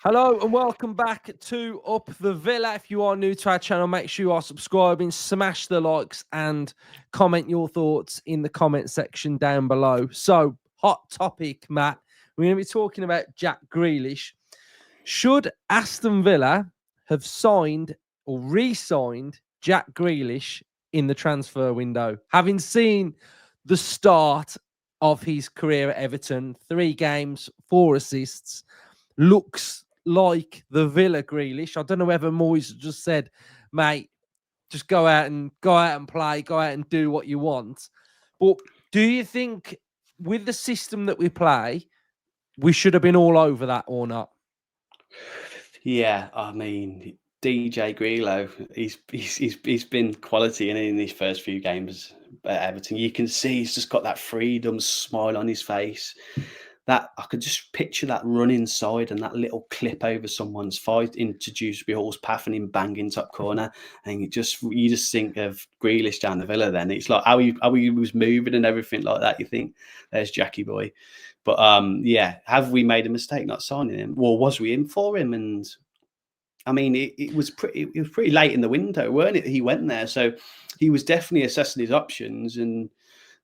Hello and welcome back to Up the Villa. If you are new to our channel, make sure you are subscribing, smash the likes and comment your thoughts in the comment section down below. So, hot topic, Matt. We're going to be talking about Jack Grealish. Should Aston Villa have signed or re-signed Jack Grealish in the transfer window? Having seen the start of his career at Everton, 3 games, 4 assists, looks like the Villa Grealish. I don't know whether Moyes just said, mate, just go out and play, go out and do what you want. But do you think with the system that we play, we should have been all over that or not? Yeah, I mean, DJ Grealo, he's been quality in his first few games at Everton. You can see he's just got that freedom smile on his face. That I could just picture that run inside and that little clip over someone's fight into Dewsbury Hall's path and him banging top corner. And you just think of Grealish down the Villa. Then it's like how he was moving and everything like that. You think there's Jackie boy. But yeah, have we made a mistake not signing him? Well, was we in for him? And I mean, it was pretty late in the window, weren't it? He went there, so he was definitely assessing his options, and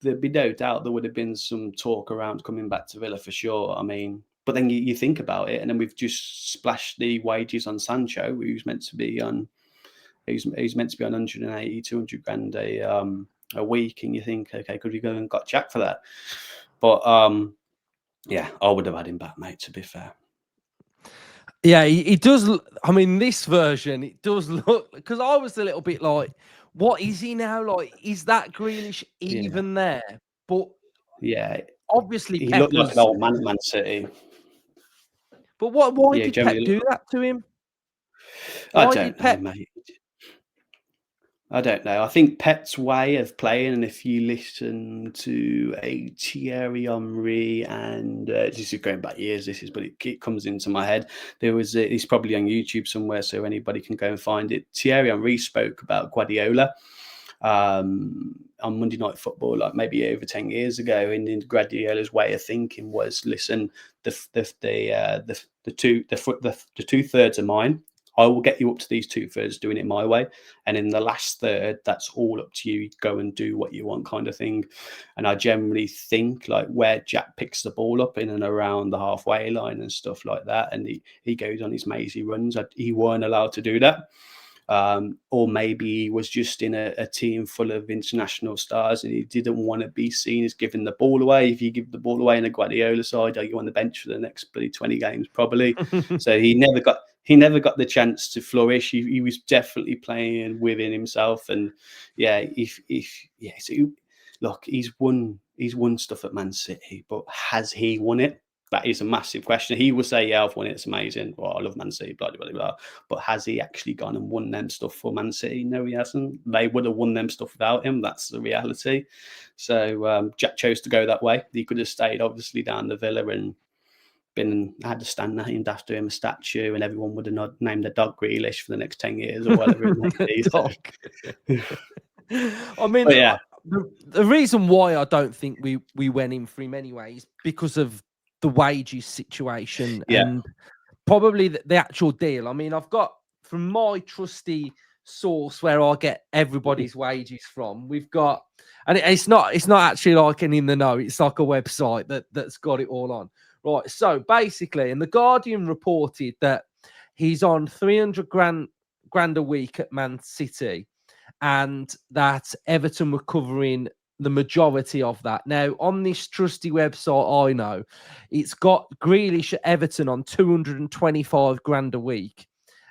there'd be no doubt there would have been some talk around coming back to Villa for sure. I mean, but then you think about it, and then we've just splashed the wages on Sancho, who's meant to be on, he's meant to be on 180, 200 grand a week, and you think, okay, could we go and got Jack for that? But yeah, I would have had him back, mate. To be fair. Yeah, he does. I mean, this version, it does look, because I was a little bit like, what is he now? Like, is that Grealish even there? But yeah, obviously, he Pep looked like an old man at Man City. But why did Pep do that to him? I don't know, mate. I don't know. I think Pep's way of playing, and if you listen to a Thierry Henry, and this is going back years, but it comes into my head. It's probably on YouTube somewhere, so anybody can go and find it. Thierry Henry spoke about Guardiola on Monday Night Football, like maybe over 10 years ago, and Guardiola's way of thinking was, listen, the 2/3 are mine. I will get you up to these 2/3 doing it my way. And in the last third, that's all up to you. Go and do what you want, kind of thing. And I generally think like where Jack picks the ball up in and around the halfway line and stuff like that, and he goes on his mazy runs, he weren't allowed to do that. Or maybe he was just in a team full of international stars and he didn't want to be seen as giving the ball away. If you give the ball away in a Guardiola side, are you on the bench for the next 20 games? Probably. So he never got the chance to flourish. He was definitely playing within himself. And yeah, so look, he's won stuff at Man City, but has he won it? That is a massive question. He will say, yeah, I've won it. It's amazing. Well, I love Man City, blah, blah, blah, blah. But has he actually gone and won them stuff for Man City? No, he hasn't. They would have won them stuff without him. That's the reality. So Jack chose to go that way. He could have stayed, obviously, down the Villa and had a stand named after him, a statue, and everyone would have named their dog Grealish for the next 10 years or whatever it might be. So. I mean, yeah. The reason why I don't think we went in for him anyway is because of the wages situation and probably the actual deal. I mean, I've got from my trusty source where I get everybody's wages from. We've got, and it's not actually like an in the know. It's like a website that's got it all on. Right. So basically, and the Guardian reported that he's on 300 grand a week at Man City, and that Everton were covering the majority of that. Now, on this trusty website I know, it's got Grealish at Everton on 225 grand a week,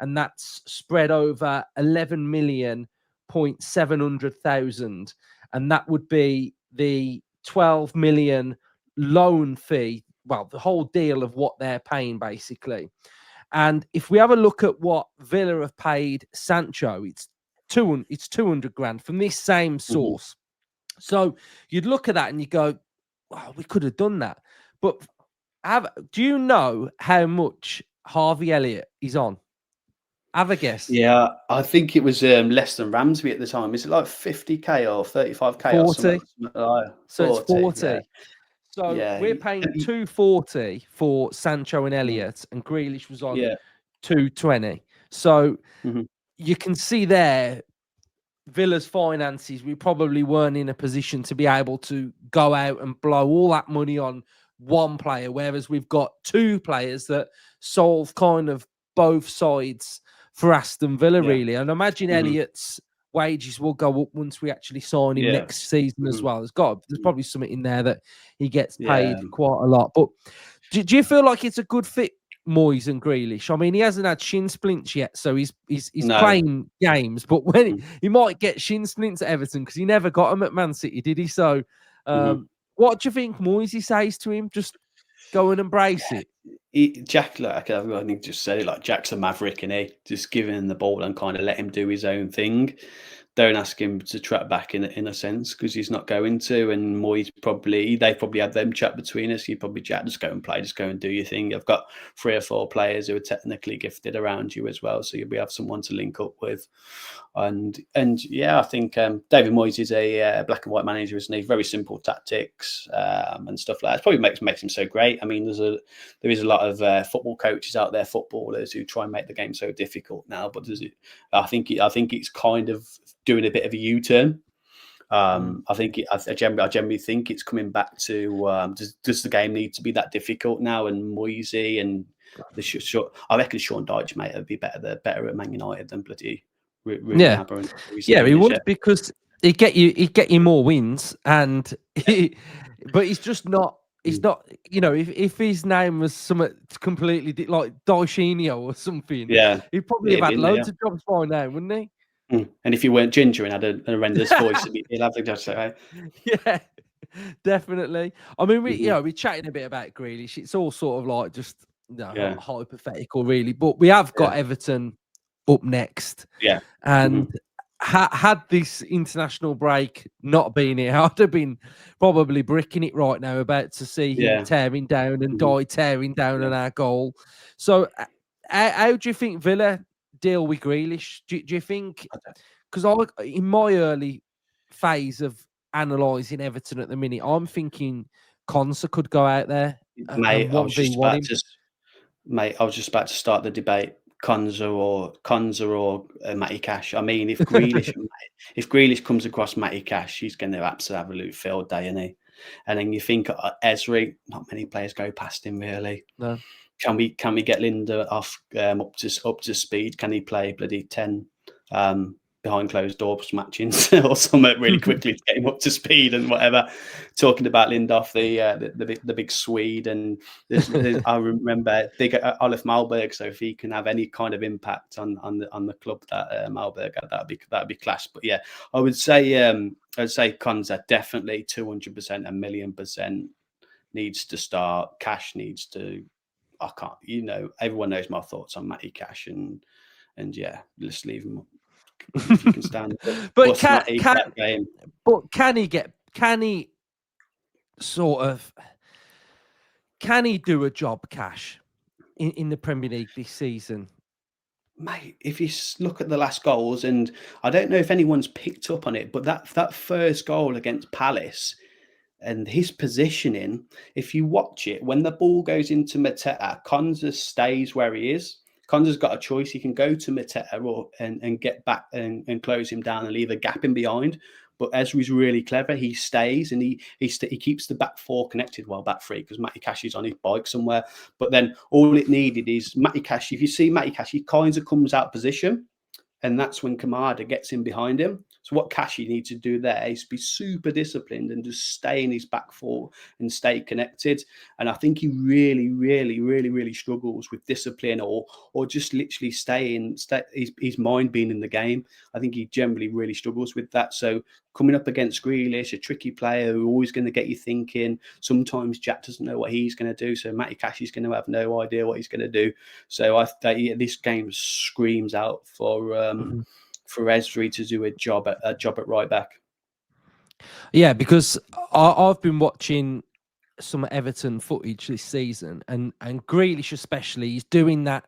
and that's spread over 11,700,000, and that would be the 12 million loan fee. Well, the whole deal of what they're paying, basically. And if we have a look at what Villa have paid Sancho, it's 200 grand from this same source. So you'd look at that and you go, wow, we could have done that. But do you know how much Harvey Elliott is on? Have a guess. Yeah, I think it was less than Ramsey at the time. Is it like 50k or 35k 40. or something? Like 40, so it's 40. Yeah. So Yeah, we're paying 240 for Sancho and Elliott, and Grealish was on yeah. 220. So Mhm. you can see there Villa's finances, we probably weren't in a position to be able to go out and blow all that money on one player, whereas we've got two players that solve kind of both sides for Aston Villa, Yeah. really. And I imagine Mhm. Elliott's wages will go up once we actually sign him Yeah. next season as Mhm. well. There's Mhm. probably something in there that he gets Yeah. paid quite a lot. But do you feel like it's a good fit, Moyes and Grealish? I mean, he hasn't had shin splints yet, so he's No. playing games. But when Mm. he might get shin splints at Everton because he never got them at Man City, did he? So, Mhm. what do you think Moyes says to him? Just go and embrace it. Jack, like I think, just said it. Like Jack's a maverick, and he just give him the ball and kind of let him do his own thing. Don't ask him to track back in a sense because he's not going to. And Moyes they probably had them chat between us. You probably Jack, just go and play, just go and do your thing. I've got 3 or 4 players who are technically gifted around you as well, so you'll be have someone to link up with. And yeah, I think David Moyes is a black and white manager, isn't he? Very simple tactics and stuff like that. It probably makes him so great. I mean, there is a lot of football coaches out there, footballers who try and make the game so difficult now. But I think it's kind of doing a bit of a U-turn. I think I generally think it's coming back to does the game need to be that difficult now? And Moisey and I reckon Sean Dyche, mate, would be better at Man United than bloody Rooney Yeah, Mabber and yeah, he Grealish. would because he'd get you more wins, and but he's just not. He's not, if his name was something completely like Daishinio or something, Yeah, he'd probably have it'd had be, yeah. loads of jobs by now, wouldn't he? And if you weren't ginger and had a horrendous voice, he'd have the judge say, Yeah, definitely. I mean, mm-hmm. we're chatting a bit about Grealish. It's all sort of like just Yeah, hypothetical, really. But we have got yeah, Everton up next, yeah, mm-hmm. and had this international break not been here, I'd have been probably bricking it right now, about to see him Yeah, tearing down and mm-hmm. Die tearing down Yeah. on our goal. So, how do you think Villa deal with Grealish? Do you think? Because in my early phase of analysing Everton at the minute, I'm thinking Konsa could go out there Mate, and 1v1 him. I was just about to start the debate. Konza or Matty Cash. I mean, if Grealish comes across Matty Cash, he's going to absolute field day, isn't he? And then you think Esri, not many players go past him really. No. Can we get Linda off up to speed? Can he play bloody 10 behind closed doors matching or something really quickly to get him up to speed and whatever? Talking about Lindoff, the big Swede, and I remember big Olaf Malberg. So if he can have any kind of impact on the club that Malberg had, that'd be class. But yeah, I'd say Konza definitely 200%, 1,000,000% needs to start. Cash needs to. I can't, everyone knows my thoughts on Matty Cash and yeah, let's leave him if you can stand up. But Bust Matty that game. can he sort of can he do a job, Cash, in the Premier League this season? Mate, if you look at the last goals, and I don't know if anyone's picked up on it, but that first goal against Palace and his positioning, if you watch it, when the ball goes into Mateta, Konza stays where he is. Konza's got a choice. He can go to Mateta and get back and close him down and leave a gap in behind. But Ezri's really clever. He stays and he keeps the back four connected, well, back three, because Matty Cash is on his bike somewhere. But then all it needed is Matty Cash. If you see Matty Cash, he kind of comes out of position. And that's when Kamada gets in behind him. So what Kashi needs to do there is be super disciplined and just stay in his back four and stay connected. And I think he really, really, really, really struggles with discipline or just literally his mind being in the game. I think he generally really struggles with that. So coming up against Grealish, a tricky player who's always going to get you thinking. Sometimes Jack doesn't know what he's going to do. So Matty Cash is going to have no idea what he's going to do. So this game screams out for Esri to do a job at right back. Yeah, because I've been watching some Everton footage this season, and Grealish especially, he's doing that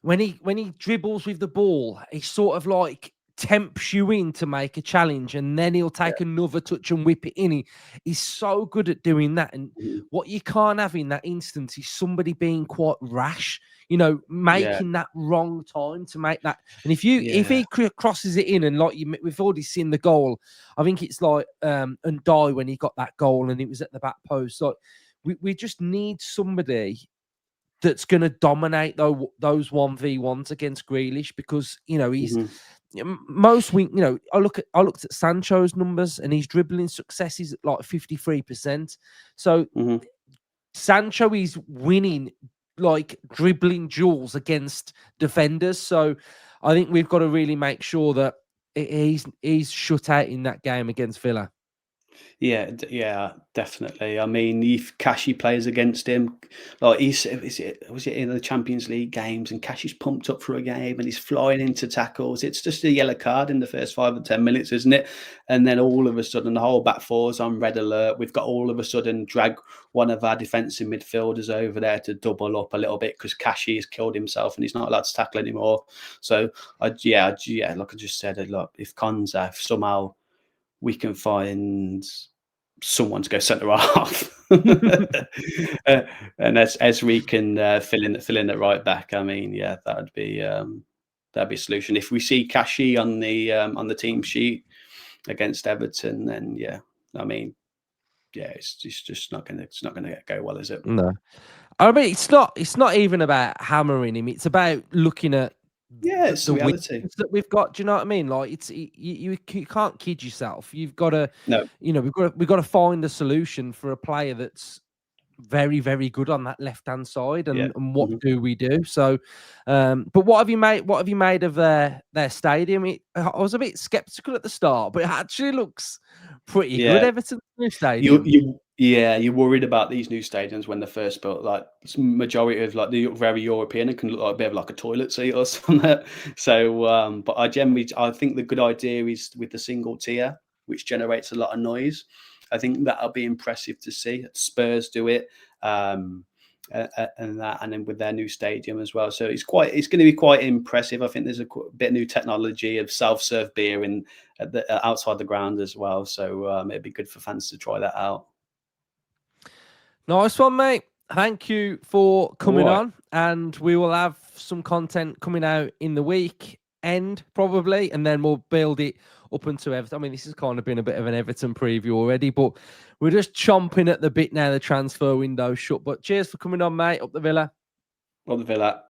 when he dribbles with the ball. He's sort of like tempts you in to make a challenge, and then he'll take another touch and whip it in. He's so good at doing that. And what you can't have in that instance is somebody being quite rash, you know, Yeah, making that wrong time to make that. And if yeah, he crosses it in, and like we've already seen the goal, I think it's like Unai when he got that goal and it was at the back post. Like we just need somebody that's going to dominate those 1v1s against Grealish, because you know he's mhm, most week. You know, I looked at Sancho's numbers, and his dribbling success is at like 53%. So mhm. Sancho is winning like dribbling duels against defenders. So I think we've got to really make sure that he's shut out in that game against Villa. Yeah, yeah, definitely. I mean, if Kashi plays against him, like was it in the Champions League games, and Kashi's pumped up for a game and he's flying into tackles. It's just a yellow card in the first 5 or 10 minutes, isn't it? And then all of a sudden, the whole back four's on red alert. We've got all of a sudden drag one of our defensive midfielders over there to double up a little bit because Kashi has killed himself and he's not allowed to tackle anymore. So, yeah, like I just said, look, if Konza, if somehow we can find someone to go centre half, and as we can fill in at right back. I mean, yeah, that'd be a solution. If we see Kashi on the team sheet against Everton, then yeah, I mean, yeah, it's just not gonna go well, is it? No. I mean, it's not even about hammering him. It's about looking at Yeah, it's the the reality. weakness that we've got. Do you know what I mean? Like you can't kid yourself. You've got to, No, you know, we've got to find a solution for a player that's very, very good on that left hand side. yeah. And what Mhm. do we do? So, but what have you made? What have you made of their stadium? I was a bit skeptical at the start, but it actually looks pretty good. Yeah, Everton's new stadium. you're worried about these new stadiums when they're first built. Like majority of like the very European, it can look like a bit of like a toilet seat or something. So, but I think the good idea is with the single tier, which generates a lot of noise. I think that'll be impressive to see. Spurs do it, and then with their new stadium as well. So it's going to be quite impressive. I think there's a bit of new technology of self-serve beer in outside the ground as well. So it'd be good for fans to try that out. Nice one, mate. Thank you for All coming right. on, and we will have some content coming out in the week end probably, and then we'll build it up into Everton. I mean, this has kind of been a bit of an Everton preview already, but we're just chomping at the bit now. The transfer window shut. But cheers for coming on, mate. Up the Villa. Well, the Villa.